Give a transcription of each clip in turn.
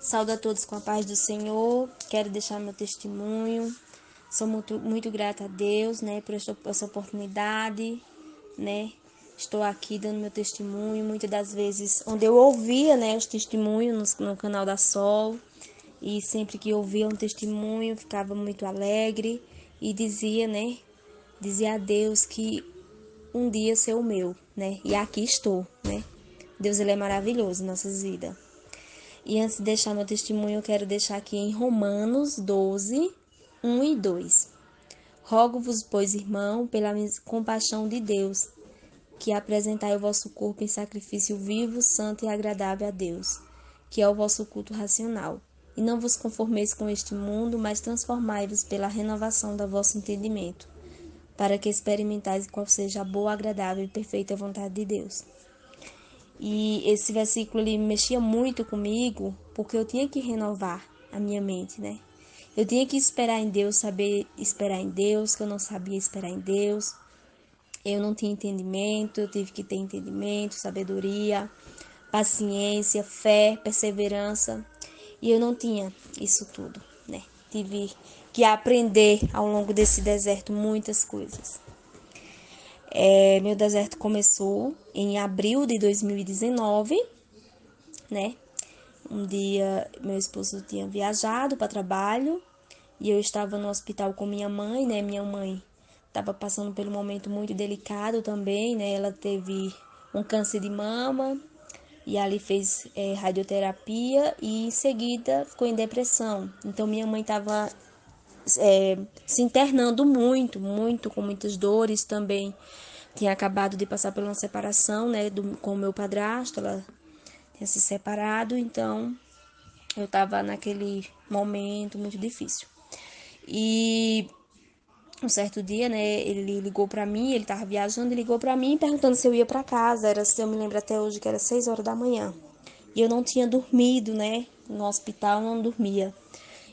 Saúdo a todos com a paz do Senhor. Quero deixar meu testemunho. Sou muito grata a Deus, né, por essa oportunidade, né? Estou aqui dando meu testemunho. Muitas das vezes, onde eu ouvia, né, os testemunhos no canal da Sol, e sempre que eu ouvia um testemunho, ficava muito alegre e dizia, né, dizia a Deus que um dia ser o meu, né? E aqui estou, né? Deus, ele é maravilhoso em nossas vidas. E antes de deixar meu testemunho, eu quero deixar aqui em Romanos 12, 1 e 2. Rogo-vos, pois, irmão, pela compaixão de Deus, que apresentai o vosso corpo em sacrifício vivo, santo e agradável a Deus, que é o vosso culto racional. E não vos conformeis com este mundo, mas transformai-vos pela renovação do vosso entendimento, para que experimentais qual seja a boa, agradável e perfeita vontade de Deus. E esse versículo ele mexia muito comigo, porque eu tinha que renovar a minha mente, né? Eu tinha que esperar em Deus, saber esperar em Deus, que eu não sabia esperar em Deus. Eu não tinha entendimento, eu tive que ter entendimento, sabedoria, paciência, fé, perseverança. E eu não tinha isso tudo, né? Tive que aprender ao longo desse deserto muitas coisas. Meu deserto começou em abril de 2019, né? Um dia meu esposo tinha viajado para trabalho e eu estava no hospital com minha mãe, né? Minha mãe estava passando por um momento muito delicado também, né? Ela teve um câncer de mama e ali fez radioterapia e em seguida ficou em depressão. Então minha mãe estava se internando muito, com muitas dores também. Tinha acabado de passar por uma separação, né, com o meu padrasto, ela tinha se separado, então eu estava naquele momento muito difícil. E um certo dia, né, ele ligou para mim, ele estava viajando e ligou para mim perguntando se eu ia para casa. Se eu me lembro até hoje que era 6 horas da manhã. E eu não tinha dormido, né, no hospital não dormia.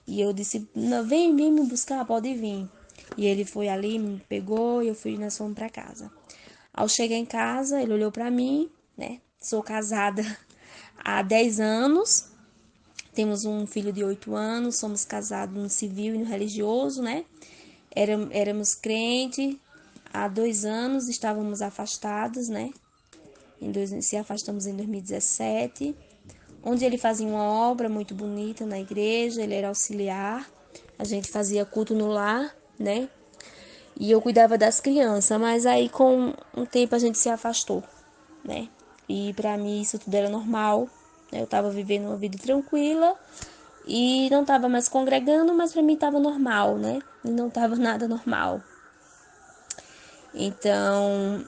E eu disse, vem me buscar, pode vir. E ele foi ali, me pegou e nós fomos para casa. Ao chegar em casa, ele olhou para mim, né? Sou casada há 10 anos, temos um filho de 8 anos, somos casados no civil e no religioso, né? Éramos crentes, há 2 anos estávamos afastados, né? Se afastamos em 2017, onde ele fazia uma obra muito bonita na igreja, ele era auxiliar, a gente fazia culto no lar, né? E eu cuidava das crianças, mas aí com um tempo a gente se afastou, né? E pra mim isso tudo era normal, né? Eu tava vivendo uma vida tranquila e não tava mais congregando, mas pra mim tava normal, né? E não tava nada normal. Então,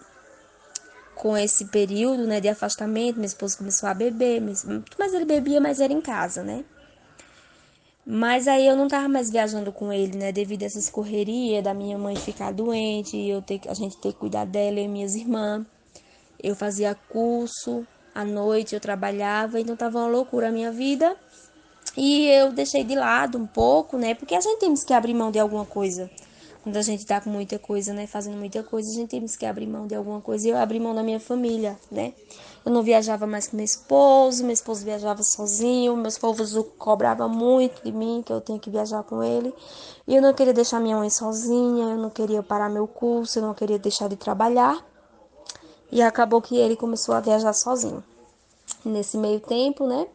com esse período, né, de afastamento, meu esposo começou a beber, mas ele bebia, mas era em casa, né? Mas aí eu não tava mais viajando com ele, né? Devido a essas correrias da minha mãe ficar doente, a gente ter que cuidar dela e minhas irmãs. Eu fazia curso, à noite eu trabalhava, então tava uma loucura a minha vida. E eu deixei de lado um pouco, né? Porque a gente temos que abrir mão de alguma coisa. Quando a gente tá com muita coisa, né? Fazendo muita coisa, a gente temos que abrir mão de alguma coisa. E eu abri mão da minha família, né? Eu não viajava mais com meu esposo viajava sozinho, meu esposo cobrava muito de mim, que eu tinha que viajar com ele. E eu não queria deixar minha mãe sozinha, eu não queria parar meu curso, eu não queria deixar de trabalhar. E acabou que ele começou a viajar sozinho. Nesse meio tempo, né?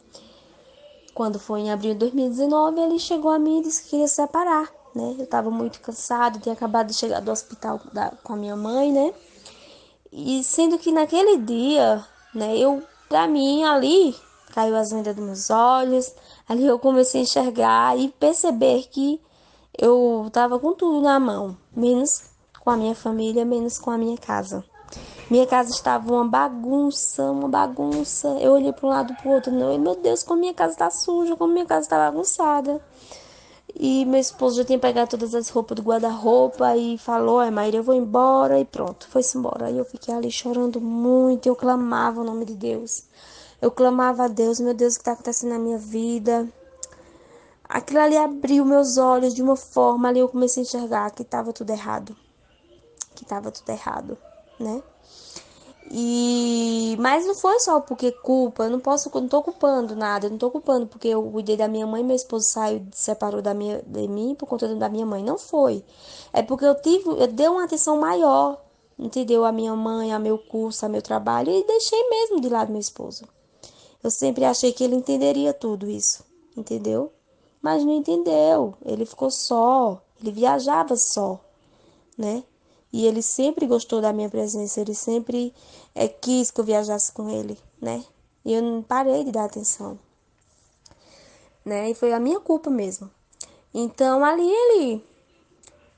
Quando foi em abril de 2019, ele chegou a mim e disse que queria se separar, né? Eu tava muito cansado, tinha acabado de chegar do hospital com a minha mãe, né? E sendo que naquele dia, né, pra mim, ali, caiu as vendas dos meus olhos, ali eu comecei a enxergar e perceber que eu tava com tudo na mão, menos com a minha família, menos com a minha casa. Minha casa estava uma bagunça, uma bagunça. Eu olhei para um lado para o outro, não, e meu Deus, como minha casa está suja, como minha casa está bagunçada. E meu esposo já tinha pegado todas as roupas do guarda-roupa e falou: Maíra, eu vou embora. E pronto, foi-se embora. Aí eu fiquei ali chorando muito. Eu clamava o nome de Deus. Eu clamava a Deus: meu Deus, o que está acontecendo na minha vida? Aquilo ali abriu meus olhos de uma forma. Ali eu comecei a enxergar que estava tudo errado. Que estava tudo errado, né? Mas não foi só porque culpa, eu não tô culpando nada, eu não tô culpando porque eu cuidei da minha mãe, meu esposo saiu, separou de mim por conta da minha mãe, não foi. É porque eu dei uma atenção maior, entendeu? A minha mãe, a meu curso, a meu trabalho e deixei mesmo de lado meu esposo. Eu sempre achei que ele entenderia tudo isso, entendeu? Mas não entendeu, ele ficou só, ele viajava só, né? E ele sempre gostou da minha presença, ele sempre quis que eu viajasse com ele, né? E eu não parei de dar atenção, né? E foi a minha culpa mesmo. Então ali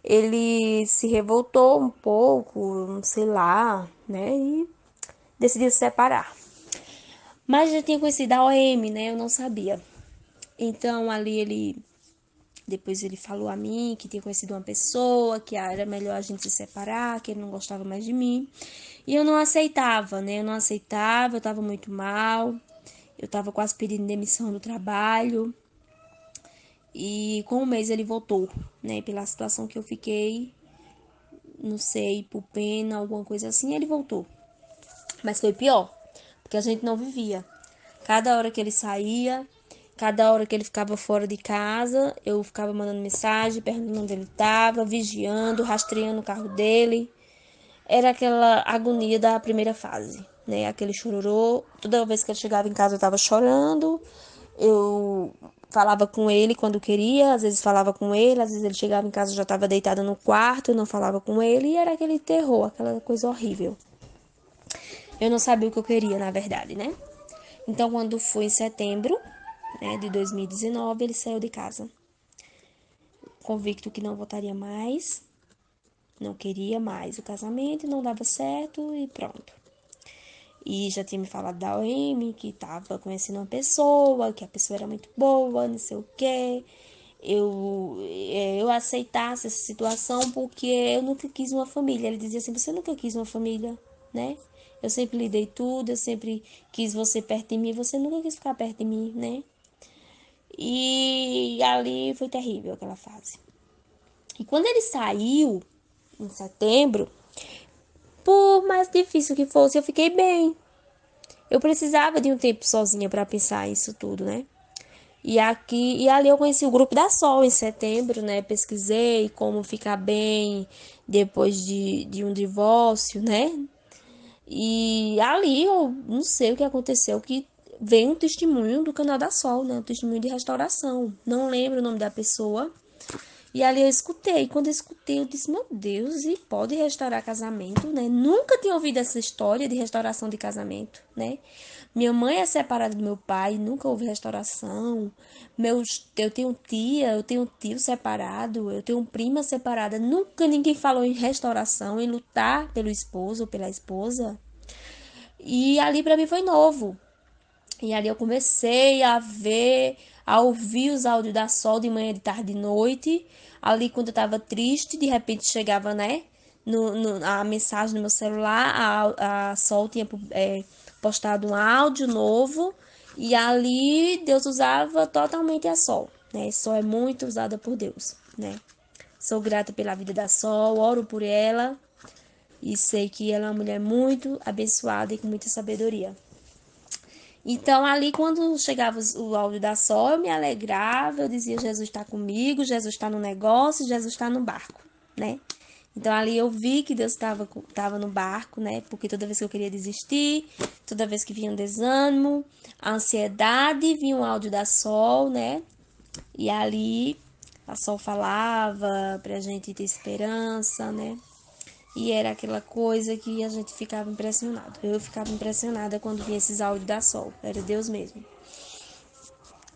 ele se revoltou um pouco, sei lá, né? E decidiu se separar. Mas já tinha conhecido a OM, né? Eu não sabia. Então ali depois ele falou a mim que tinha conhecido uma pessoa, que era melhor a gente se separar, que ele não gostava mais de mim. E eu não aceitava, né? Eu não aceitava, eu tava muito mal. Eu tava quase pedindo demissão do trabalho. E com um mês ele voltou, né? Pela situação que eu fiquei, não sei, por pena, alguma coisa assim, ele voltou. Mas foi pior, porque a gente não vivia. Cada hora que ele saía, cada hora que ele ficava fora de casa, eu ficava mandando mensagem, perguntando onde ele estava, vigiando, rastreando o carro dele. Era aquela agonia da primeira fase, né? Aquele chororô. Toda vez que ele chegava em casa eu estava chorando. Eu falava com ele quando queria, às vezes falava com ele, às vezes ele chegava em casa eu já estava deitada no quarto, eu não falava com ele e era aquele terror, aquela coisa horrível. Eu não sabia o que eu queria, na verdade, né? Então, quando foi em setembro, né, de 2019, ele saiu de casa, convicto que não voltaria mais, não queria mais o casamento, não dava certo e pronto. E já tinha me falado da OM, que tava conhecendo uma pessoa, que a pessoa era muito boa, não sei o quê. Eu aceitasse essa situação porque eu nunca quis uma família. Ele dizia assim, você nunca quis uma família, né? Eu sempre lhe dei tudo, eu sempre quis você perto de mim, você nunca quis ficar perto de mim, né? E ali foi terrível aquela fase. E quando ele saiu, em setembro, por mais difícil que fosse, eu fiquei bem. Eu precisava de um tempo sozinha para pensar isso tudo, né? E ali eu conheci o grupo da Sol em setembro, né? Pesquisei como ficar bem depois de um divórcio, né? E ali eu não sei o que aconteceu, que veio um testemunho do canal da Sol, né? Um testemunho de restauração. Não lembro o nome da pessoa. E ali eu escutei. Quando eu escutei, eu disse, meu Deus, e pode restaurar casamento, né? Nunca tinha ouvido essa história de restauração de casamento, né? Minha mãe é separada do meu pai, nunca houve restauração. Eu tenho tia, eu tenho tio separado, eu tenho prima separada. Nunca ninguém falou em restauração, em lutar pelo esposo ou pela esposa. E ali para mim foi novo. E ali eu comecei a ver, a ouvir os áudios da Sol de manhã, de tarde, de noite. Ali quando eu tava triste, de repente chegava, né? A mensagem no meu celular, a Sol tinha postado um áudio novo. E ali Deus usava totalmente a Sol, né? Sol é muito usada por Deus, né? Sou grata pela vida da Sol, oro por ela. E sei que ela é uma mulher muito abençoada e com muita sabedoria. Então, ali, quando chegava o áudio da Sol, eu me alegrava, eu dizia: Jesus está comigo, Jesus está no negócio, Jesus está no barco, né? Então, ali eu vi que Deus estava no barco, né? Porque toda vez que eu queria desistir, toda vez que vinha um desânimo, a ansiedade, vinha um áudio da Sol, né? E ali a Sol falava pra gente ter esperança, né? E era aquela coisa que a gente ficava impressionado. Eu ficava impressionada quando via esses áudios da Sol. Era Deus mesmo.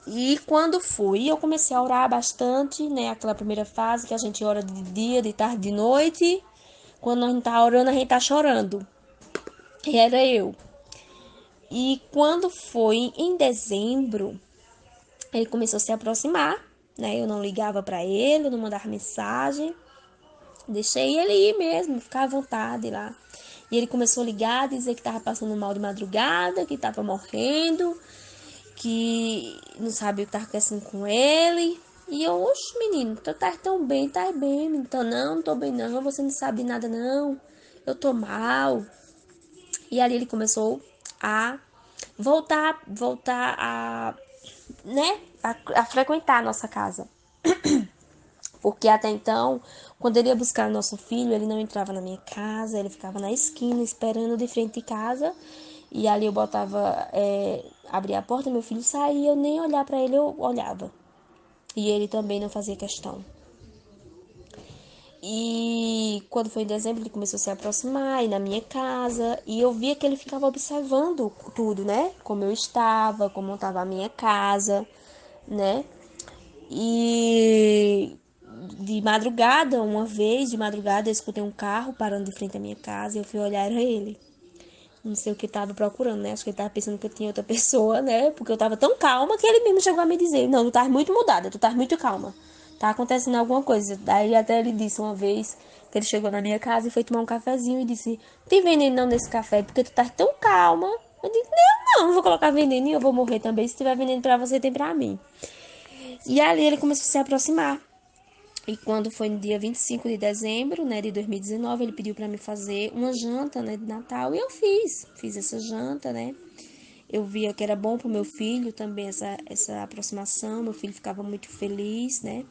E quando fui, eu comecei a orar bastante, né? Aquela primeira fase que a gente ora de dia, de tarde, de noite. Quando nós não tá orando, a gente tá chorando. E era eu. E quando foi em dezembro, ele começou a se aproximar, né? Eu não ligava para ele, eu não mandava mensagem. Deixei ele ir mesmo, ficar à vontade lá. E ele começou a ligar, dizer que estava passando mal de madrugada, que estava morrendo, que não sabia o que estava acontecendo com ele. E eu, oxe, menino, tu tá tão bem, tá bem. Então, não tô bem não, você não sabe nada não. Eu tô mal. E ali ele começou a voltar a, né, a frequentar a nossa casa. Porque até então, quando ele ia buscar nosso filho, ele não entrava na minha casa, ele ficava na esquina esperando de frente de casa. E ali eu botava, abria a porta, meu filho saía, eu nem olhar para ele, eu olhava. E ele também não fazia questão. E quando foi em dezembro, ele começou a se aproximar, ir na minha casa. E eu via que ele ficava observando tudo, né? Como eu estava, como estava a minha casa, né? E de madrugada, uma vez, de madrugada, eu escutei um carro parando de frente à minha casa. E eu fui olhar, era ele. Não sei o que tava procurando, né? Acho que ele tava pensando que eu tinha outra pessoa, né? Porque eu tava tão calma que ele mesmo chegou a me dizer: Não, tu tá muito mudada, tu tá muito calma. Tá acontecendo alguma coisa. Daí até ele disse uma vez que ele chegou na minha casa e foi tomar um cafezinho e disse: Tem veneno não nesse café? Porque tu tá tão calma. Eu disse: Não vou colocar veneno e eu vou morrer também. Se tiver veneno pra você, tem pra mim. E ali ele começou a se aproximar. E quando foi no dia 25 de dezembro, né, de 2019, ele pediu para me fazer uma janta, né, de Natal, e eu fiz essa janta, né. Eu via que era bom pro meu filho também essa aproximação, meu filho ficava muito feliz, né.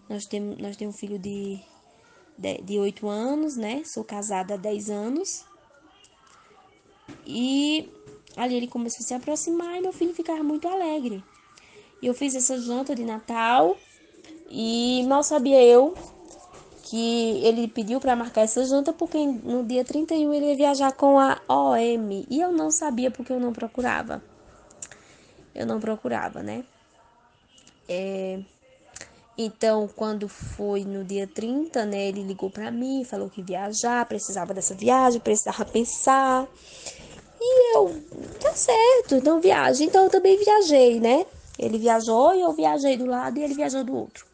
Nós temos um filho de 8 anos, né, sou casada há 10 anos, e ali ele começou a se aproximar e meu filho ficava muito alegre. E eu fiz essa janta de Natal e mal sabia eu que ele pediu para marcar essa janta porque no dia 31 ele ia viajar com a OM e eu não sabia porque eu não procurava. Eu não procurava, né? Então, quando foi no dia 30, né, ele ligou para mim, falou que ia viajar, precisava dessa viagem, precisava pensar. E eu, tá certo, então viaja. Então eu também viajei, né? Ele viajou e eu viajei do lado e ele viajou do outro.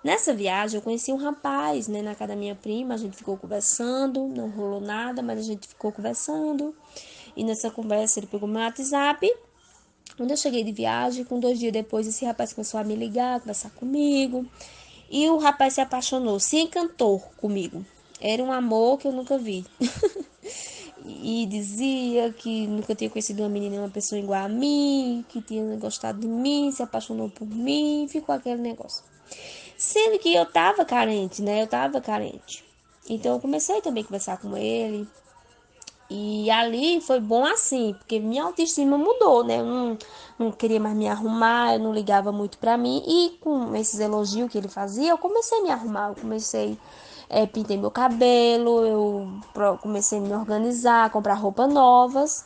Nessa viagem eu conheci um rapaz, né, na casa da minha prima, a gente ficou conversando, não rolou nada, mas a gente ficou conversando. E nessa conversa ele pegou meu WhatsApp. Quando eu cheguei de viagem, com 2 dias depois, esse rapaz começou a me ligar, conversar comigo. E o rapaz se apaixonou, se encantou comigo. Era um amor que eu nunca vi. E dizia que nunca tinha conhecido uma menina, uma pessoa igual a mim, que tinha gostado de mim, se apaixonou por mim, ficou aquele negócio. Sendo que eu tava carente, né? Eu tava carente. Então eu comecei também a conversar com ele. E ali foi bom assim, porque minha autoestima mudou, né? Eu não queria mais me arrumar, eu não ligava muito pra mim. E com esses elogios que ele fazia, eu comecei a me arrumar. Eu comecei, pintei meu cabelo, comecei a me organizar, comprar roupas novas,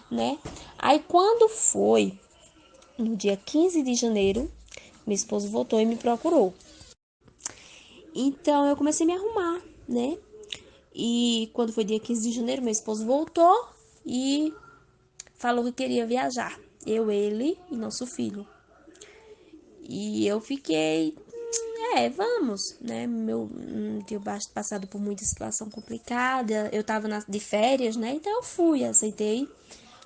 né? Aí quando foi no dia 15 de janeiro, meu esposo voltou e me procurou. Então eu comecei a me arrumar, né? E quando foi dia 15 de janeiro, meu esposo voltou e falou que queria viajar. Eu, ele e nosso filho. E eu fiquei, vamos, né? Tinha passado por muita situação complicada. Eu tava de férias, né? Então eu fui, aceitei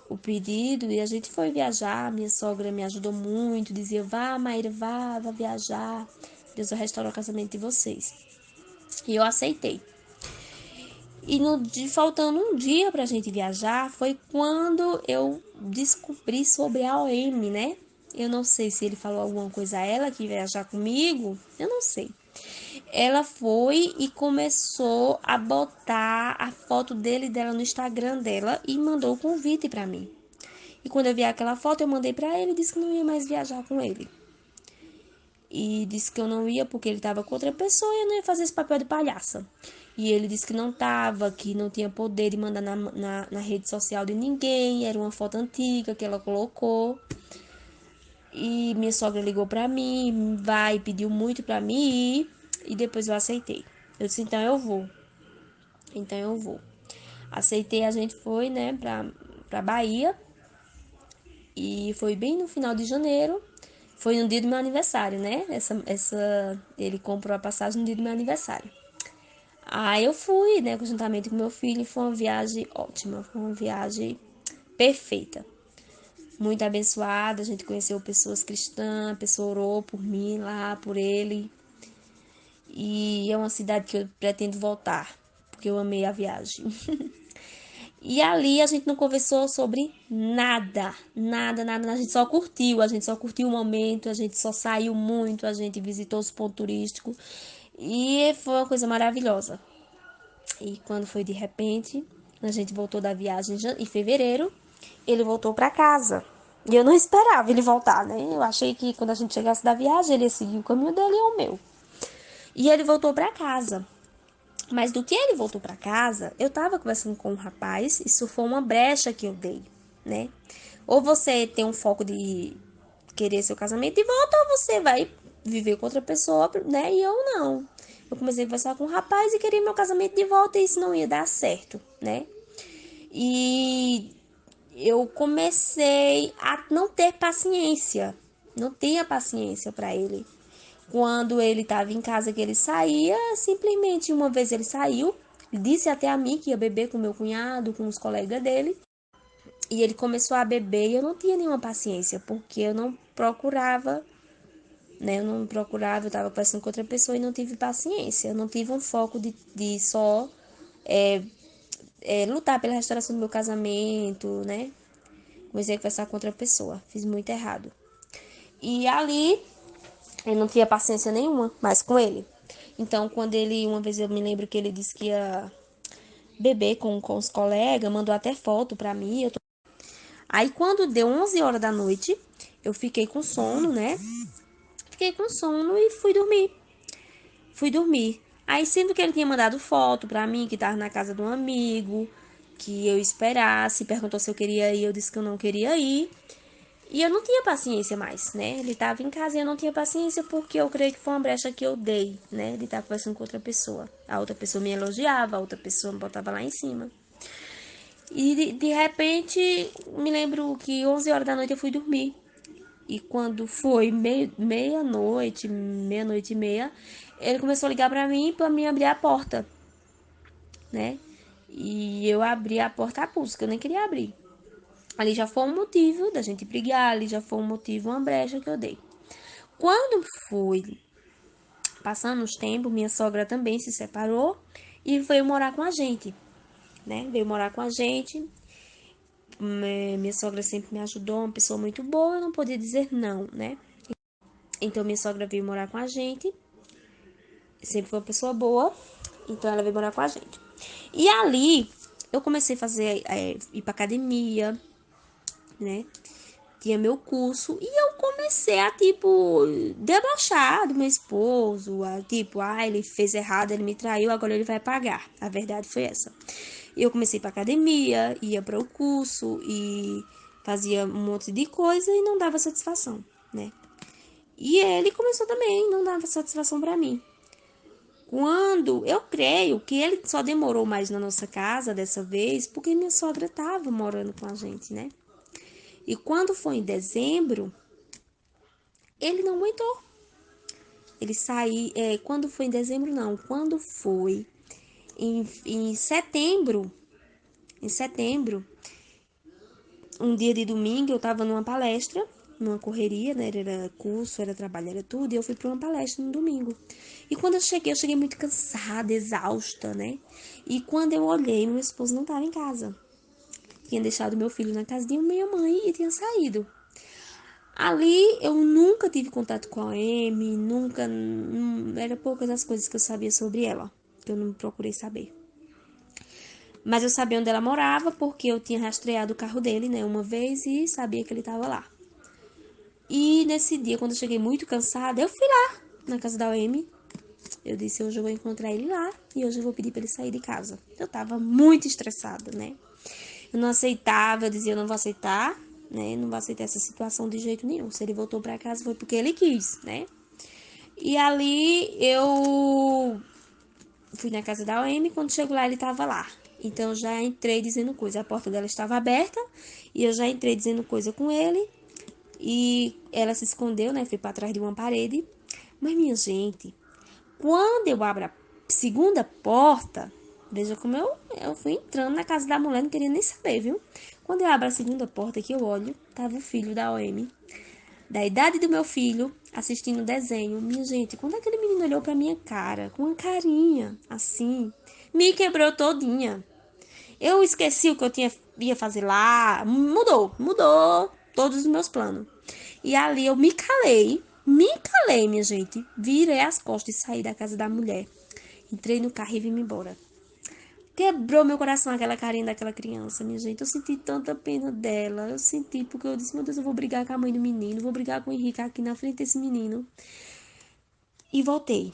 o pedido e a gente foi viajar. Minha sogra me ajudou muito, dizia: vá, Maíra, vá viajar. Deus vai restaurar o casamento de vocês. E eu aceitei. E faltando um dia pra gente viajar, foi quando eu descobri sobre a OM, né? Eu não sei se ele falou alguma coisa a ela que ia viajar comigo, eu não sei. Ela foi e começou a botar a foto dele e dela no Instagram dela e mandou o convite pra mim. E quando eu vi aquela foto, eu mandei pra ele e disse que não ia mais viajar com ele. E disse que eu não ia porque ele estava com outra pessoa e eu não ia fazer esse papel de palhaça. E ele disse que não estava, que não tinha poder de mandar na rede social de ninguém, era uma foto antiga que ela colocou. E minha sogra ligou pra mim, pediu muito pra mim ir, e depois eu aceitei. Eu disse: então eu vou. Então eu vou. Aceitei, a gente foi, né, pra Bahia. E foi bem no final de janeiro. Foi no dia do meu aniversário, né? Ele comprou a passagem no dia do meu aniversário. Aí eu fui, né, conjuntamente com meu filho, e foi uma viagem ótima, foi uma viagem perfeita. Muito abençoada, a gente conheceu pessoas cristãs, a pessoa orou por mim lá, por ele. E é uma cidade que eu pretendo voltar, porque eu amei a viagem. E ali a gente não conversou sobre nada, nada. A gente só curtiu o momento, a gente só saiu muito, a gente visitou os pontos turísticos e foi uma coisa maravilhosa. E quando foi de repente, a gente voltou da viagem em fevereiro, ele voltou para casa. E eu não esperava ele voltar, né? Eu achei que quando a gente chegasse da viagem, ele ia seguir o caminho dele e o meu. E ele voltou para casa. Mas do que ele voltou para casa, eu tava conversando com um rapaz, isso foi uma brecha que eu dei, né? Ou você tem um foco de querer seu casamento de volta, ou você vai viver com outra pessoa, né? E eu não. Eu comecei a conversar com um rapaz e queria meu casamento de volta e isso não ia dar certo, né? E eu comecei a não ter paciência, não tinha paciência para ele. Quando ele estava em casa que ele saía, simplesmente uma vez ele saiu, disse até a mim que ia beber com meu cunhado, com os colegas dele, e ele começou a beber e eu não tinha nenhuma paciência, porque eu não procurava, né? Eu não procurava, eu estava conversando com outra pessoa e não tive paciência, eu não tive um foco de só lutar pela restauração do meu casamento, né? Comecei a conversar com outra pessoa, fiz muito errado. E ali eu não tinha paciência nenhuma mais com ele. Então, quando ele, uma vez eu me lembro que ele disse que ia beber com os colegas, mandou até foto pra mim. Aí, quando deu 11 horas da noite, eu fiquei com sono, né? Fiquei com sono e fui dormir. Fui dormir. Aí, sendo que ele tinha mandado foto pra mim, que tava na casa de um amigo, que eu esperasse, perguntou se eu queria ir, eu disse que eu não queria ir. E eu não tinha paciência mais, né? Ele tava em casa e eu não tinha paciência porque eu creio que foi uma brecha que eu dei, né? Ele tava conversando com outra pessoa. A outra pessoa me elogiava, a outra pessoa me botava lá em cima. E de repente, me lembro que 11 horas da noite eu fui dormir. E quando foi meia-noite, meia-noite e meia, ele começou a ligar pra mim abrir a porta, né? E eu abri a porta a pulso, que eu nem queria abrir. Ali já foi um motivo da gente brigar, ali já foi um motivo, uma brecha que eu dei. Quando foi passando os tempos, minha sogra também se separou e veio morar com a gente, né? Veio morar com a gente. Minha sogra sempre me ajudou, uma pessoa muito boa, eu não podia dizer não, né? Então minha sogra veio morar com a gente, sempre foi uma pessoa boa, então ela veio morar com a gente. E ali eu comecei a fazer, ir pra academia, né? Tinha meu curso e eu comecei a, tipo, debochar do meu esposo, tipo, ele fez errado, ele me traiu, agora ele vai pagar. A verdade foi essa. E eu comecei pra academia, ia para o curso e fazia um monte de coisa e não dava satisfação, né? E ele começou também, não dava satisfação para mim. Quando eu creio que ele só demorou mais na nossa casa dessa vez porque minha sogra tava morando com a gente, né? E quando foi em dezembro, ele não aguentou. Ele saiu. Quando foi em dezembro, não. Quando foi em setembro. Em setembro, um dia de domingo, eu tava numa palestra, numa correria, né? Era curso, era trabalho, era tudo. E eu fui pra uma palestra no domingo. E quando eu cheguei muito cansada, exausta, né? E quando eu olhei, meu esposo não tava em casa. Tinha deixado meu filho na casa de minha mãe e tinha saído. Ali eu nunca tive contato com a Amy, nunca. Era poucas as coisas que eu sabia sobre ela, que eu não procurei saber. Mas eu sabia onde ela morava porque eu tinha rastreado o carro dele, né, uma vez e sabia que ele estava lá. E nesse dia, quando eu cheguei muito cansada, eu fui lá na casa da Amy. Eu disse, hoje eu vou encontrar ele lá e hoje eu vou pedir para ele sair de casa. Eu tava muito estressada, né? Eu não aceitava, eu dizia, eu não vou aceitar, né? Não vou aceitar essa situação de jeito nenhum. Se ele voltou para casa foi porque ele quis, né? E ali eu fui na casa da OM, quando chego lá ele tava lá. Então eu já entrei dizendo coisa, a porta dela estava aberta e eu já entrei dizendo coisa com ele e ela se escondeu, né? Fui para trás de uma parede. Mas minha gente, quando eu abro a segunda porta, veja como eu fui entrando na casa da mulher, não queria nem saber, viu? Quando eu abro a segunda porta que eu olho, tava o filho da OM, da idade do meu filho, assistindo o desenho. Minha gente, quando aquele menino olhou pra minha cara, com uma carinha assim, me quebrou todinha. Eu esqueci o que eu ia fazer lá. Mudou todos os meus planos. E ali eu me calei, minha gente. Virei as costas e saí da casa da mulher. Entrei no carro e vim embora. Quebrou meu coração aquela carinha daquela criança, minha gente. Eu senti tanta pena dela. Eu senti porque eu disse, meu Deus, eu vou brigar com a mãe do menino. Vou brigar com o Henrique aqui na frente desse menino. E voltei.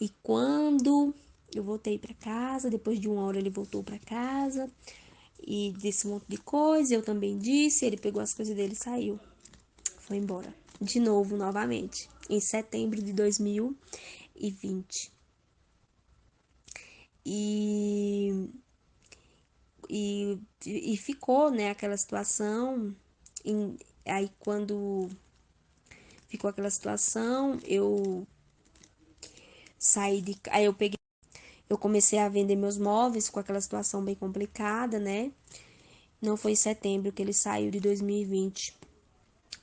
E quando eu voltei pra casa, depois de 1 hora ele voltou pra casa. E disse um monte de coisa, eu também disse. Ele pegou as coisas dele e saiu. Foi embora. De novo, novamente. Em setembro de 2020. E e ficou, né, aquela situação. Aí quando ficou aquela situação, aí eu comecei a vender meus móveis com aquela situação bem complicada, né? Não foi em setembro que ele saiu de 2020.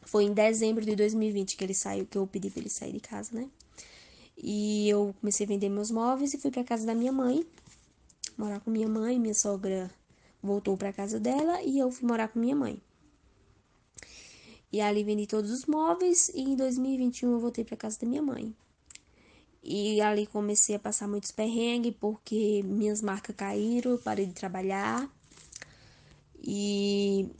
Foi em dezembro de 2020 que ele saiu, que eu pedi para ele sair de casa, né? E eu comecei a vender meus móveis e fui para casa da minha mãe, morar com minha mãe. Minha sogra voltou para casa dela e eu fui morar com minha mãe. E ali vendi todos os móveis e em 2021 eu voltei para casa da minha mãe. E ali comecei a passar muitos perrengues porque minhas marcas caíram, eu parei de trabalhar. E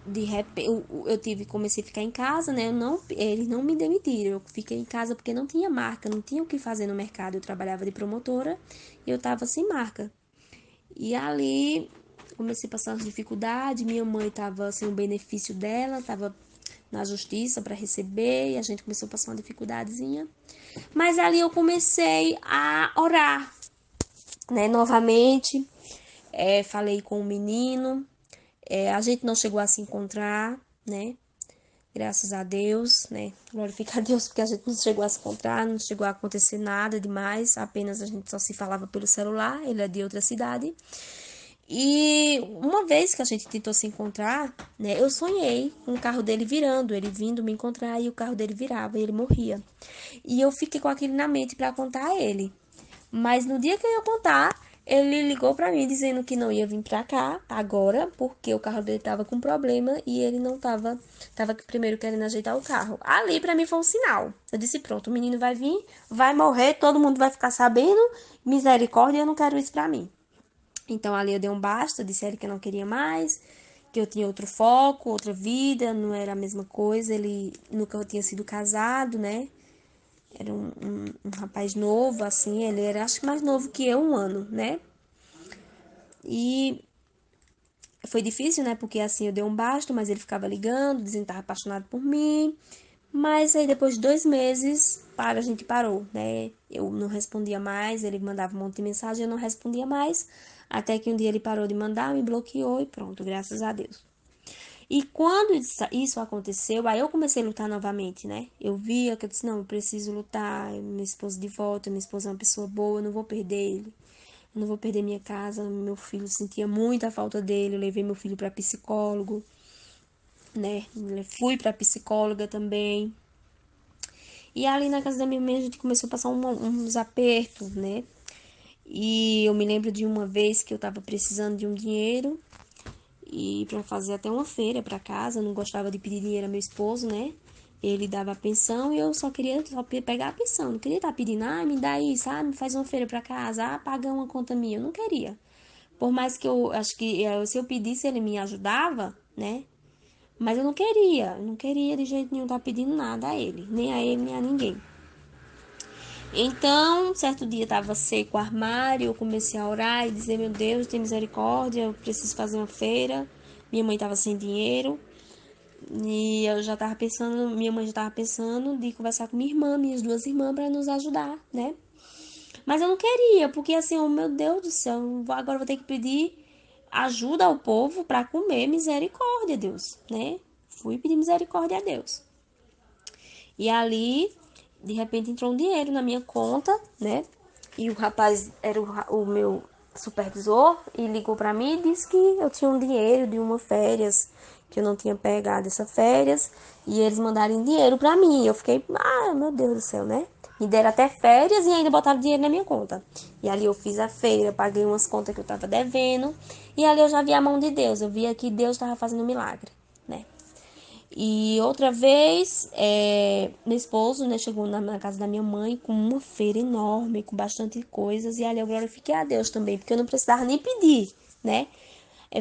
de repente comecei a ficar em casa, né? Eles não me demitiram. Eu fiquei em casa porque não tinha marca, não tinha o que fazer no mercado. Eu trabalhava de promotora e eu tava sem marca. E ali comecei a passar as dificuldades. Minha mãe tava sem o benefício dela, tava na justiça para receber e a gente começou a passar uma dificuldadezinha. Mas ali eu comecei a orar, né? Novamente, falei com o menino. A gente não chegou a se encontrar, né? Graças a Deus, né? Glorificar a Deus porque a gente não chegou a se encontrar, não chegou a acontecer nada demais, apenas a gente só se falava pelo celular, ele é de outra cidade. E uma vez que a gente tentou se encontrar, né, eu sonhei com o carro dele virando, ele vindo me encontrar e o carro dele virava e ele morria. E eu fiquei com aquilo na mente para contar a ele. Mas no dia que eu ia contar, ele ligou para mim dizendo que não ia vir para cá agora, porque o carro dele tava com problema e ele não tava primeiro querendo ajeitar o carro. Ali para mim foi um sinal. Eu disse, pronto, o menino vai vir, vai morrer, todo mundo vai ficar sabendo. Misericórdia, eu não quero isso para mim. Então ali eu dei um basta, disse a ele que eu não queria mais, que eu tinha outro foco, outra vida, não era a mesma coisa. Ele nunca tinha sido casado, né? Era um rapaz novo, assim, ele era acho que mais novo que eu, 1 ano, né? E foi difícil, né? Porque assim eu dei um basta, mas ele ficava ligando, dizendo que estava apaixonado por mim. Mas aí depois de 2 meses, a gente parou, né? Eu não respondia mais, ele mandava um monte de mensagem, eu não respondia mais. Até que um dia ele parou de mandar, me bloqueou e pronto, graças a Deus. E quando isso aconteceu, aí eu comecei a lutar novamente, né? Eu via que eu disse, não, eu preciso lutar, minha esposa de volta, minha esposa é uma pessoa boa, eu não vou perder ele. Eu não vou perder minha casa, meu filho sentia muita falta dele, eu levei meu filho para psicólogo, né? Fui para psicóloga também. E ali na casa da minha mãe a gente começou a passar uns apertos, né? E eu me lembro de uma vez que eu tava precisando de um dinheiro e para fazer até uma feira para casa, eu não gostava de pedir dinheiro ao meu esposo, né? Ele dava a pensão e eu só queria pegar a pensão, não queria estar pedindo, me dá isso, me faz uma feira para casa, paga uma conta minha, eu não queria. Por mais que eu acho que se eu pedisse ele me ajudava, né? Mas eu não queria de jeito nenhum estar pedindo nada a ele, nem a ninguém. Então, certo dia estava seco o armário, eu comecei a orar e dizer, meu Deus, tem misericórdia, eu preciso fazer uma feira. Minha mãe estava sem dinheiro e eu já estava pensando, minha mãe já estava pensando de conversar com minha irmã, minhas 2 irmãs, para nos ajudar, né? Mas eu não queria, porque assim, oh meu Deus do céu, agora eu vou ter que pedir ajuda ao povo para comer, misericórdia, Deus, né? Fui pedir misericórdia a Deus. E ali, de repente, entrou um dinheiro na minha conta, né? E o rapaz era o meu supervisor e ligou para mim e disse que eu tinha um dinheiro de uma férias, que eu não tinha pegado essa férias, e eles mandaram dinheiro para mim. Eu fiquei, meu Deus do céu, né? Me deram até férias e ainda botaram dinheiro na minha conta. E ali eu fiz a feira, paguei umas contas que eu tava devendo. E ali eu já vi a mão de Deus. Eu via que Deus estava fazendo um milagre, né? E outra vez, meu esposo, né, chegou na casa da minha mãe com uma feira enorme, com bastante coisas. E ali eu glorifiquei a Deus também, porque eu não precisava nem pedir, né?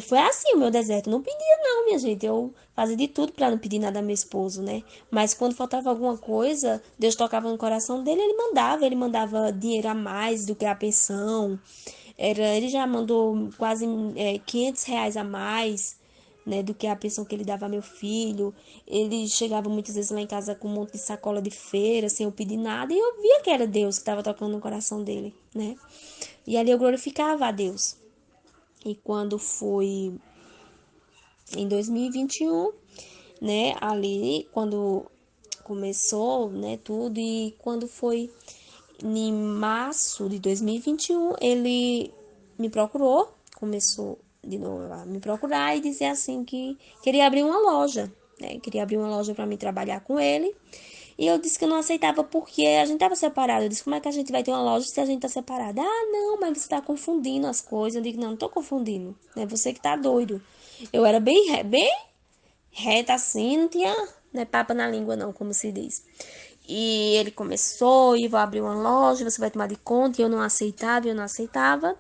Foi assim o meu deserto. Eu não pedia, não, minha gente. Eu fazia de tudo para não pedir nada ao meu esposo, né? Mas quando faltava alguma coisa, Deus tocava no coração dele, ele mandava dinheiro a mais do que a pensão. Ele já mandou quase R$ 500 a mais, né, do que a pensão que ele dava a meu filho. Ele chegava muitas vezes lá em casa com um monte de sacola de feira, sem eu pedir nada, e eu via que era Deus que estava tocando no coração dele, né? E ali eu glorificava a Deus. E quando foi em 2021, né, ali quando começou, né, tudo, e quando foi em março de 2021, ele me procurou, começou de novo a me procurar e dizer assim que queria abrir uma loja, né, queria abrir uma loja para mim trabalhar com ele. E eu disse que eu não aceitava porque a gente estava separado. Eu disse, como é que a gente vai ter uma loja se a gente está separado? Ah, não, mas você está confundindo as coisas. Eu digo, não estou confundindo. É você que está doido. Eu era bem reta assim, não tinha, né, papa na língua não, como se diz. E ele começou, e vou abrir uma loja, você vai tomar de conta, e eu não aceitava.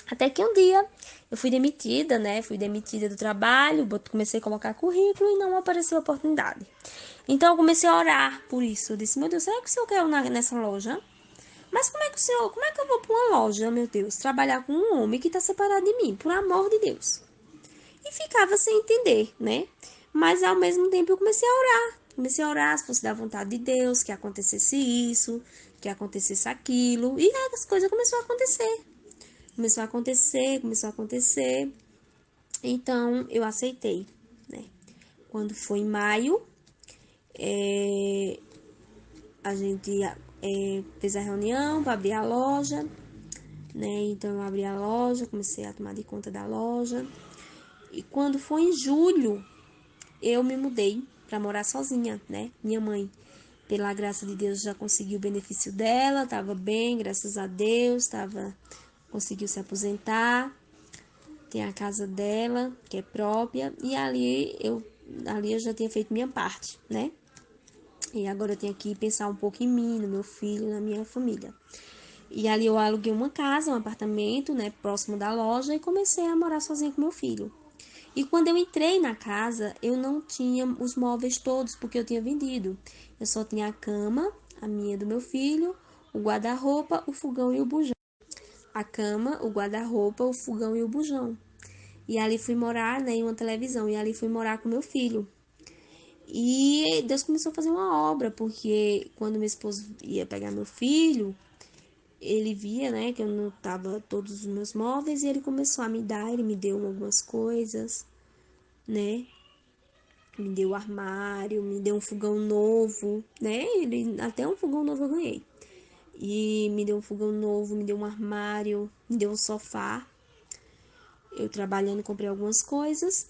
Até que um dia eu fui demitida, né? Fui demitida do trabalho, comecei a colocar currículo e não apareceu a oportunidade. Então eu comecei a orar por isso. Eu disse, meu Deus, será que o senhor quer ir nessa loja? Mas como é que eu vou para uma loja, meu Deus, trabalhar com um homem que está separado de mim, por amor de Deus? E ficava sem entender, né? Mas ao mesmo tempo eu comecei a orar. Comecei a orar se fosse da vontade de Deus, que acontecesse isso, que acontecesse aquilo. E as coisas começaram a acontecer. Começou a acontecer. Então eu aceitei, né? Quando foi em maio, a gente fez a reunião para abrir a loja, né? Então eu abri a loja, comecei a tomar de conta da loja. E quando foi em julho, eu me mudei para morar sozinha, né? Minha mãe, pela graça de Deus, já conseguiu o benefício dela, estava bem, graças a Deus, conseguiu se aposentar, tem a casa dela, que é própria, e ali eu já tinha feito minha parte, né? E agora eu tenho que pensar um pouco em mim, no meu filho, na minha família. E ali eu aluguei uma casa, um apartamento, né, próximo da loja, e comecei a morar sozinha com meu filho. E quando eu entrei na casa, eu não tinha os móveis todos, porque eu tinha vendido. Eu só tinha a cama, a minha e do meu filho, o guarda-roupa, o fogão e o bujão. A cama, o guarda-roupa, o fogão e o bujão. E ali fui morar, né, em uma televisão. E ali fui morar com meu filho. E Deus começou a fazer uma obra, porque quando meu esposo ia pegar meu filho, ele via, né, que eu não tava todos os meus móveis, e ele começou a me dar, ele me deu algumas coisas, né? Me deu armário, me deu um fogão novo, né? Até um fogão novo eu ganhei. E me deu um fogão novo, me deu um armário, me deu um sofá. Eu trabalhando comprei algumas coisas.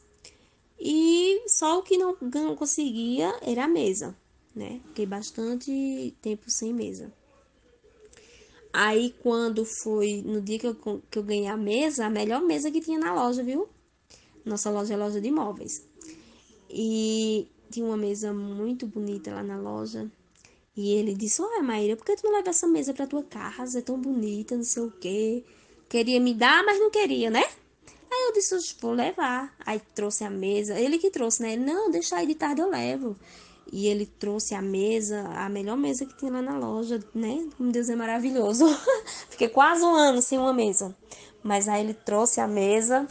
E só o que não conseguia era a mesa, né? Fiquei bastante tempo sem mesa. Aí quando foi no dia que eu ganhei a mesa, a melhor mesa que tinha na loja, viu? Nossa loja é loja de móveis. E tinha uma mesa muito bonita lá na loja. E ele disse, olha, Maíra, por que tu não leva essa mesa pra tua casa? É tão bonita, não sei o quê. Queria me dar, mas não queria, né? Aí eu disse, "Oxe, vou levar." Aí trouxe a mesa. Ele que trouxe, né? Ele, não, deixa aí de tarde eu levo. E ele trouxe a mesa, a melhor mesa que tinha lá na loja, né? Como Deus é maravilhoso. Fiquei quase um ano sem uma mesa. Mas aí ele trouxe a mesa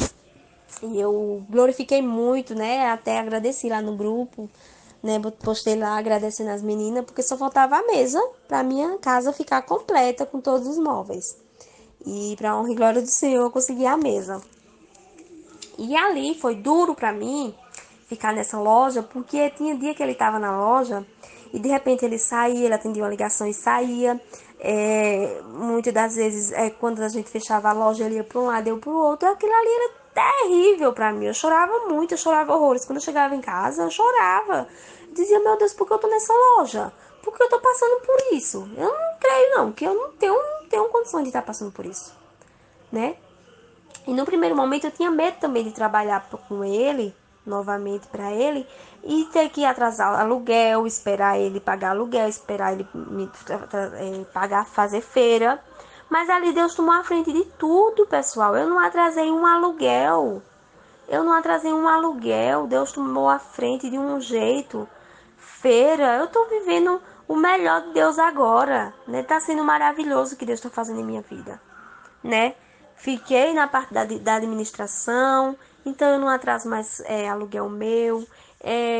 e eu glorifiquei muito, né? Até agradeci lá no grupo, né? Postei lá agradecendo as meninas, porque só faltava a mesa pra minha casa ficar completa com todos os móveis. E pra honra e glória do Senhor, eu consegui a mesa. E ali foi duro pra mim ficar nessa loja, porque tinha dia que ele tava na loja e de repente ele saía, ele atendia uma ligação e saía. Muitas das vezes, quando a gente fechava a loja, ele ia para um lado, eu para o outro. Aquilo ali era terrível para mim. Eu chorava muito, eu chorava horrores. Quando eu chegava em casa, eu chorava. Eu dizia, meu Deus, por que eu tô nessa loja? Por que eu tô passando por isso? Eu não creio, não, que eu não tenho condições de estar passando por isso, né? E no primeiro momento eu tinha medo também de trabalhar com ele, novamente para ele, e ter que atrasar aluguel, esperar ele pagar aluguel, esperar ele me pagar, fazer feira. Mas ali Deus tomou a frente de tudo, pessoal. Eu não atrasei um aluguel. Eu não atrasei um aluguel. Deus tomou a frente de um jeito. Feira, eu tô vivendo o melhor de Deus agora, né? Tá sendo maravilhoso o que Deus tá fazendo em minha vida, né? Fiquei na parte da administração, então eu não atraso mais aluguel meu,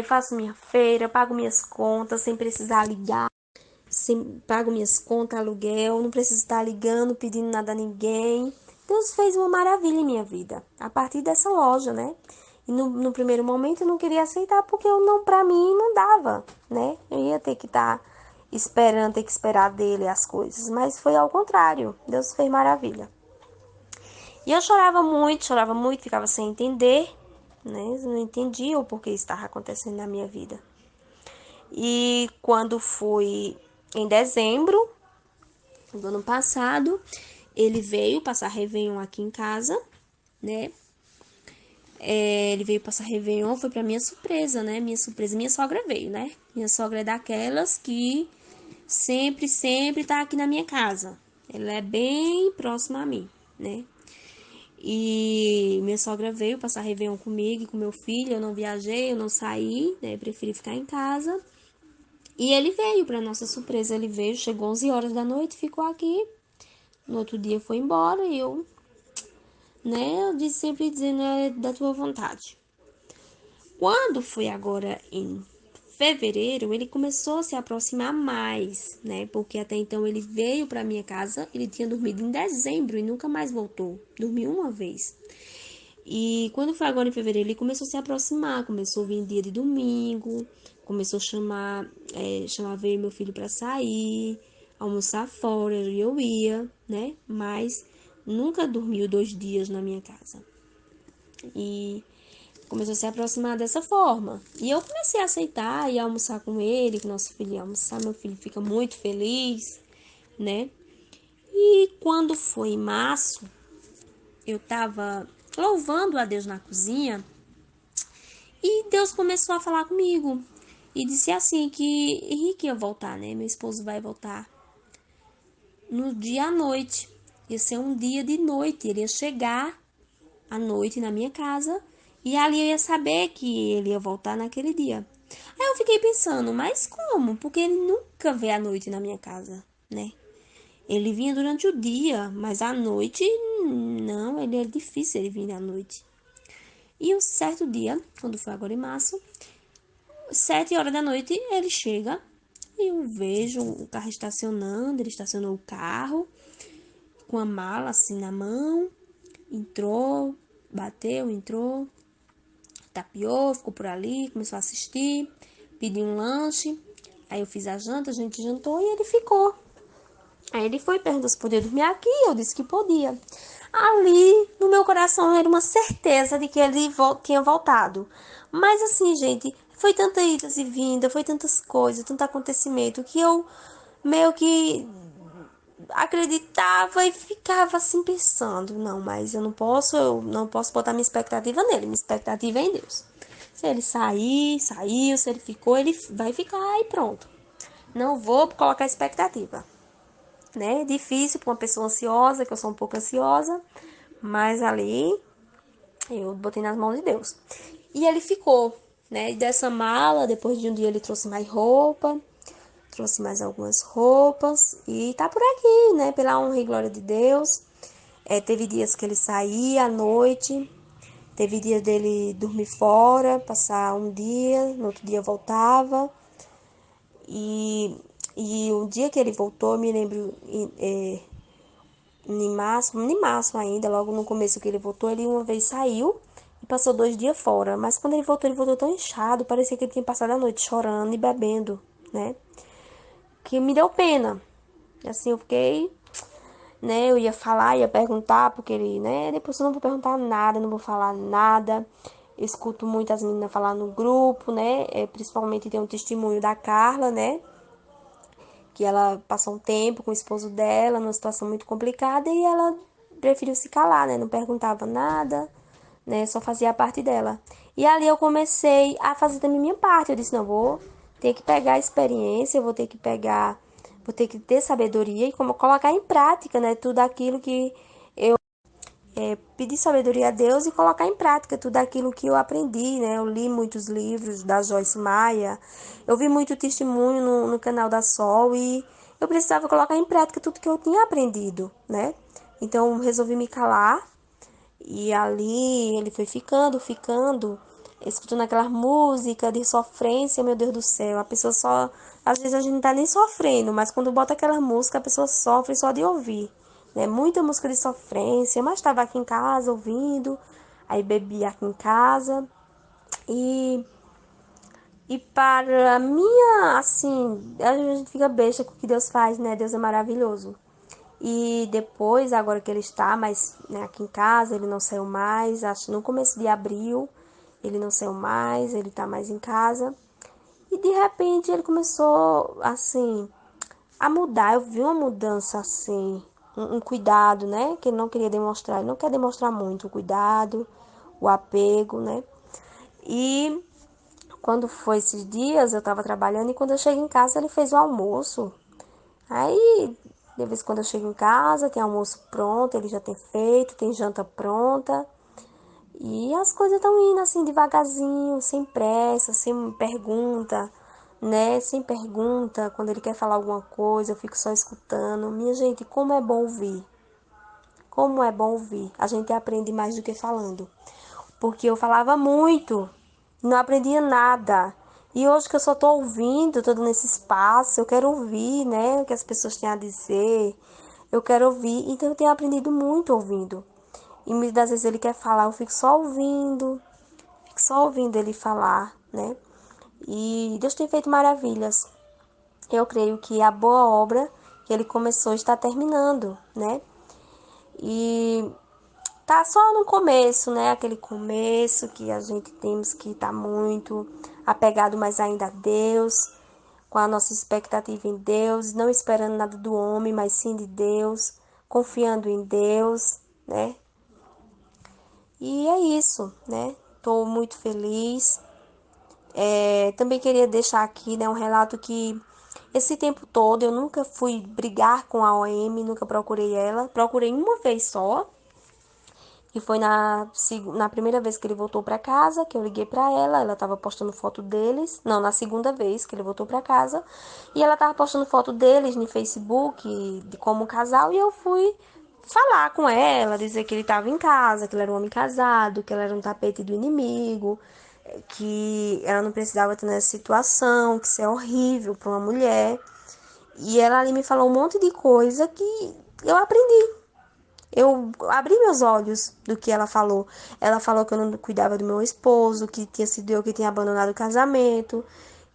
faço minha feira, pago minhas contas sem precisar ligar, pago minhas contas, aluguel, não preciso estar ligando, pedindo nada a ninguém. Deus fez uma maravilha em minha vida, a partir dessa loja, né? E no primeiro momento eu não queria aceitar porque eu não, pra mim não dava, né? Eu ia ter que estar esperando, ter que esperar dele as coisas, mas foi ao contrário. Deus fez maravilha. E eu chorava muito, ficava sem entender, né? Eu não entendia o porquê isso estava acontecendo na minha vida. E quando foi em dezembro do ano passado, ele veio passar Réveillon aqui em casa, né? Ele veio passar Réveillon, foi pra minha surpresa, né? Minha surpresa, minha sogra veio, né? Minha sogra é daquelas que sempre tá aqui na minha casa. Ela é bem próxima a mim, né? E minha sogra veio passar Réveillon comigo e com meu filho. Eu não viajei, eu não saí, né? Eu preferi ficar em casa. E ele veio, para nossa surpresa, ele veio, chegou 11 horas da noite, ficou aqui. No outro dia foi embora e eu, né? Eu disse, sempre dizendo, é da tua vontade. Quando foi agora em fevereiro, ele começou a se aproximar mais, né? Porque até então ele veio para minha casa, ele tinha dormido em dezembro e nunca mais voltou. Dormiu uma vez. E quando foi agora em fevereiro, ele começou a se aproximar, começou a vir dia de domingo, começou a chamava eu e meu filho para sair, almoçar fora, e eu ia, né? Mas nunca dormiu 2 dias na minha casa. E começou a se aproximar dessa forma. E eu comecei a aceitar e almoçar com ele, que nosso filho ia almoçar, meu filho fica muito feliz, né? E quando foi em março, eu tava louvando a Deus na cozinha e Deus começou a falar comigo. E disse assim que Henrique ia voltar, né? Meu esposo vai voltar no dia à noite. Ia ser um dia de noite. Ele ia chegar à noite na minha casa e ali eu ia saber que ele ia voltar naquele dia. Aí eu fiquei pensando, mas como? Porque ele nunca vê à noite na minha casa, né? Ele vinha durante o dia, mas à noite não, ele é difícil ele vir à noite. E um certo dia, quando foi agora em março, 7 horas da noite, ele chega e eu vejo o carro estacionando, ele estacionou o carro com a mala assim na mão, entrou, bateu, entrou, tapeou, ficou por ali, começou a assistir, pediu um lanche, aí eu fiz a janta, a gente jantou e ele ficou. Aí ele foi, perguntou se podia dormir aqui, eu disse que podia. Ali, no meu coração, era uma certeza de que ele tinha voltado. Mas assim, gente, foi tanta idas e vindas, foi tantas coisas, tanto acontecimento, que eu meio que acreditava e ficava assim pensando, não, mas eu não posso botar minha expectativa nele, minha expectativa é em Deus. Se ele sair, saiu, se ele ficou, ele vai ficar e pronto. Não vou colocar expectativa, né? É difícil para uma pessoa ansiosa, que eu sou um pouco ansiosa, mas ali eu botei nas mãos de Deus. E ele ficou, né? E dessa mala, depois de um dia ele trouxe mais roupa, trouxe mais algumas roupas e tá por aqui, né? Pela honra e glória de Deus. Teve dias que ele saía à noite, teve dia dele dormir fora, passar um dia, no outro dia voltava. E o dia que ele voltou, eu me lembro em março ainda, logo no começo que ele voltou, ele uma vez saiu e passou 2 dias fora. Mas quando ele voltou tão inchado, parecia que ele tinha passado a noite chorando e bebendo, né? Que me deu pena. Assim, eu fiquei, né? Eu ia falar, ia perguntar, porque ele, né? Depois eu não vou perguntar nada, não vou falar nada. Eu escuto muito as meninas falar no grupo, né? Principalmente tem um testemunho da Carla, né? Que ela passou um tempo com o esposo dela, numa situação muito complicada, e ela preferiu se calar, né? Não perguntava nada, né? Só fazia a parte dela. E ali eu comecei a fazer também minha parte. Eu disse, não, vou ter que pegar a experiência, vou ter que ter sabedoria e como colocar em prática, né? Tudo aquilo que pedir sabedoria a Deus e colocar em prática tudo aquilo que eu aprendi, né? Eu li muitos livros da Joyce Maia, eu vi muito testemunho no canal da Sol e eu precisava colocar em prática tudo que eu tinha aprendido, né? Então eu resolvi me calar e ali ele foi ficando, escutando aquelas músicas de sofrência, meu Deus do céu, a pessoa só, às vezes a gente não tá nem sofrendo, mas quando bota aquela música a pessoa sofre só de ouvir, né? Muita música de sofrência, mas estava aqui em casa ouvindo, aí bebi aqui em casa e para minha, assim, a gente fica besta com o que Deus faz, né? Deus é maravilhoso. E depois, agora que ele está mais, né, aqui em casa, ele não saiu mais, acho no começo de abril, ele não saiu mais, ele tá mais em casa. E de repente ele começou, assim, a mudar. Eu vi uma mudança, assim, um cuidado, né, que ele não queria demonstrar. Ele não quer demonstrar muito o cuidado, o apego, né. E quando foi esses dias, eu tava trabalhando e quando eu cheguei em casa, ele fez o almoço. Aí, de vez em quando eu chego em casa, tem almoço pronto, ele já tem feito, tem janta pronta. E as coisas estão indo assim devagarzinho, sem pressa, sem pergunta, né? Sem pergunta, quando ele quer falar alguma coisa, eu fico só escutando. Minha gente, como é bom ouvir. Como é bom ouvir. A gente aprende mais do que falando. Porque eu falava muito, não aprendia nada. E hoje que eu só tô ouvindo, tô dando esse espaço, eu quero ouvir, né, o que as pessoas têm a dizer. Eu quero ouvir, então eu tenho aprendido muito ouvindo. E muitas vezes ele quer falar, eu fico só ouvindo ele falar, né? E Deus tem feito maravilhas. Eu creio que a boa obra que ele começou está terminando, né? E tá só no começo, né? Aquele começo que a gente temos que estar muito apegado mais ainda a Deus, com a nossa expectativa em Deus, não esperando nada do homem, mas sim de Deus, confiando em Deus, né? E é isso, né? Tô muito feliz. Também queria deixar aqui, né, um relato que esse tempo todo eu nunca fui brigar com a OM, nunca procurei ela. Procurei uma vez só, que foi na primeira vez que ele voltou para casa, que eu liguei para ela, ela tava postando foto deles. Não, na segunda vez que ele voltou para casa, e ela tava postando foto deles no Facebook, de como casal, e eu fui falar com ela, dizer que ele estava em casa, que ele era um homem casado, que ela era um tapete do inimigo, que ela não precisava ter nessa situação, que isso é horrível para uma mulher. E ela ali me falou um monte de coisa que eu aprendi. Eu abri meus olhos do que ela falou. Ela falou que eu não cuidava do meu esposo, que tinha sido eu que tinha abandonado o casamento,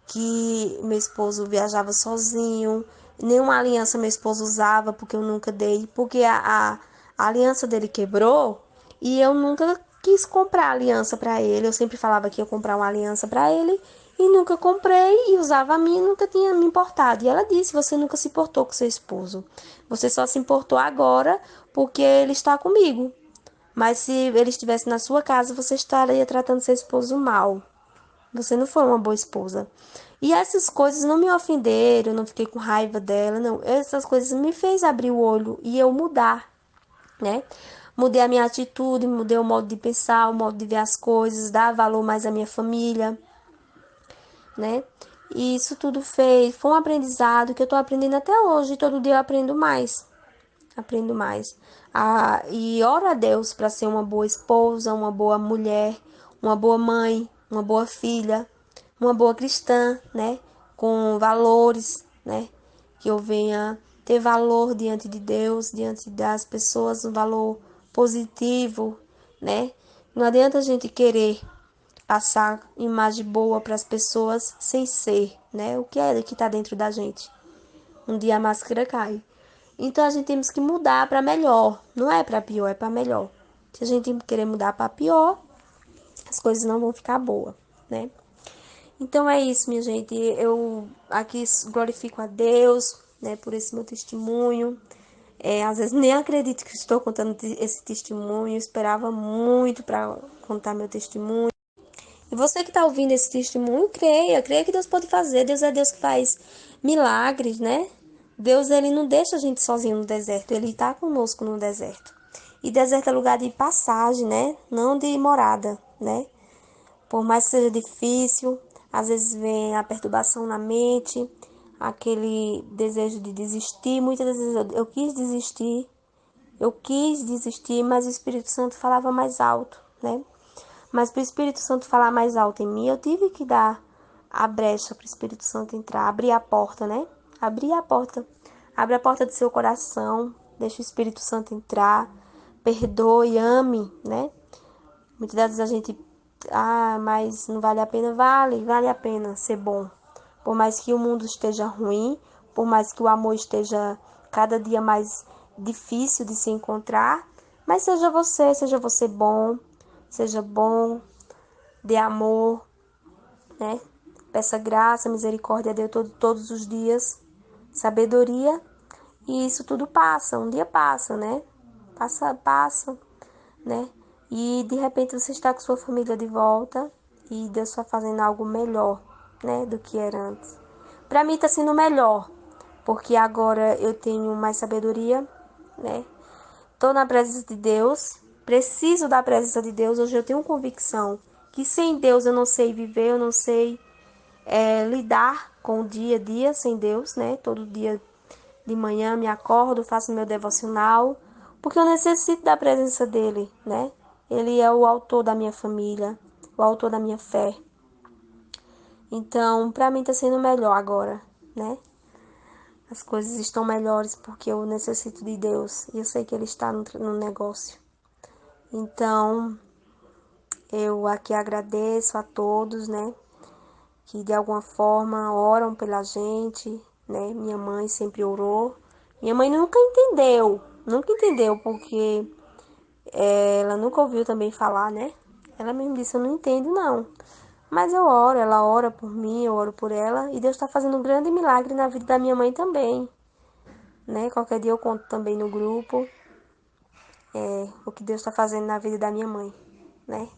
que meu esposo viajava sozinho, nenhuma aliança meu esposo usava porque eu nunca dei, porque a aliança dele quebrou e eu nunca quis comprar aliança para ele. Eu sempre falava que ia comprar uma aliança para ele e nunca comprei e usava a minha e nunca tinha me importado. E ela disse: você nunca se importou com seu esposo. Você só se importou agora porque ele está comigo. Mas se ele estivesse na sua casa, você estaria tratando seu esposo mal. Você não foi uma boa esposa. E essas coisas não me ofenderam, eu não fiquei com raiva dela, não. Essas coisas me fez abrir o olho e eu mudar, né? Mudei a minha atitude, mudei o modo de pensar, o modo de ver as coisas, dar valor mais à minha família, né? E isso tudo foi um aprendizado que eu tô aprendendo até hoje. Todo dia eu aprendo mais. Aprendo mais. E oro a Deus para ser uma boa esposa, uma boa mulher, uma boa mãe, uma boa filha, uma boa cristã, né? Com valores, né? Que eu venha ter valor diante de Deus, diante das pessoas, um valor positivo, né? Não adianta a gente querer passar imagem boa para as pessoas sem ser, né? O que é que está dentro da gente? Um dia a máscara cai. Então a gente temos que mudar para melhor. Não é para pior, é para melhor. Se a gente querer mudar para pior, as coisas não vão ficar boas, né? Então é isso, minha gente. Eu aqui glorifico a Deus, né, por esse meu testemunho. Às vezes nem acredito que estou contando esse testemunho. Eu esperava muito para contar meu testemunho. E você que está ouvindo esse testemunho, creia que Deus pode fazer. Deus é Deus que faz milagres, né? Deus, ele não deixa a gente sozinho no deserto, ele está conosco no deserto. E deserto é lugar de passagem, né? Não de morada, né? Por mais que seja difícil, às vezes vem a perturbação na mente, aquele desejo de desistir. Muitas vezes eu quis desistir, mas o Espírito Santo falava mais alto, né? Mas para o Espírito Santo falar mais alto em mim, eu tive que dar a brecha para o Espírito Santo entrar, abrir a porta, né? Abrir a porta. Abre a porta do seu coração, deixa o Espírito Santo entrar, perdoe, ame, né? Muitas vezes a gente, mas não vale a pena. Vale a pena ser bom. Por mais que o mundo esteja ruim, por mais que o amor esteja cada dia mais difícil de se encontrar, mas seja você seja bom, dê amor, né? Peça graça, misericórdia a Deus todos os dias, sabedoria, e isso tudo passa, um dia passa, né? Passa, né? E de repente você está com sua família de volta e Deus está fazendo algo melhor, né, do que era antes. Para mim está sendo melhor, porque agora eu tenho mais sabedoria, né? Tô na presença de Deus, preciso da presença de Deus. Hoje eu tenho convicção que sem Deus eu não sei viver, eu não sei lidar com o dia a dia sem Deus, né? Todo dia de manhã me acordo, faço meu devocional, porque eu necessito da presença dele, né? Ele é o autor da minha família, o autor da minha fé. Então, para mim tá sendo melhor agora, né? As coisas estão melhores porque eu necessito de Deus e eu sei que ele está no negócio. Então, eu aqui agradeço a todos, né? Que de alguma forma oram pela gente, né? Minha mãe sempre orou. Minha mãe nunca entendeu porque ela nunca ouviu também falar, né? Ela mesmo disse, eu não entendo não. Mas eu oro, ela ora por mim, eu oro por ela. E Deus está fazendo um grande milagre na vida da minha mãe também, né? Qualquer dia eu conto também no grupo o que Deus está fazendo na vida da minha mãe, né?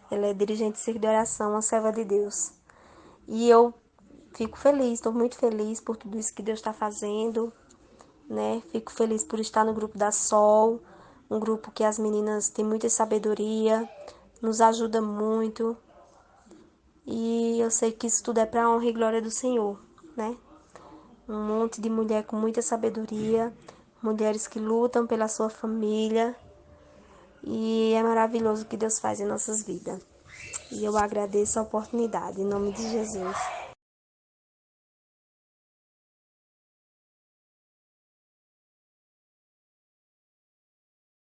Ela é dirigente de oração, uma serva de Deus. E eu fico feliz, estou muito feliz por tudo isso que Deus está fazendo, né? Fico feliz por estar no grupo da Sol, um grupo que as meninas têm muita sabedoria, nos ajuda muito. E eu sei que isso tudo é para a honra e glória do Senhor, né? Um monte de mulher com muita sabedoria, mulheres que lutam pela sua família. E é maravilhoso o que Deus faz em nossas vidas. E eu agradeço a oportunidade, em nome de Jesus.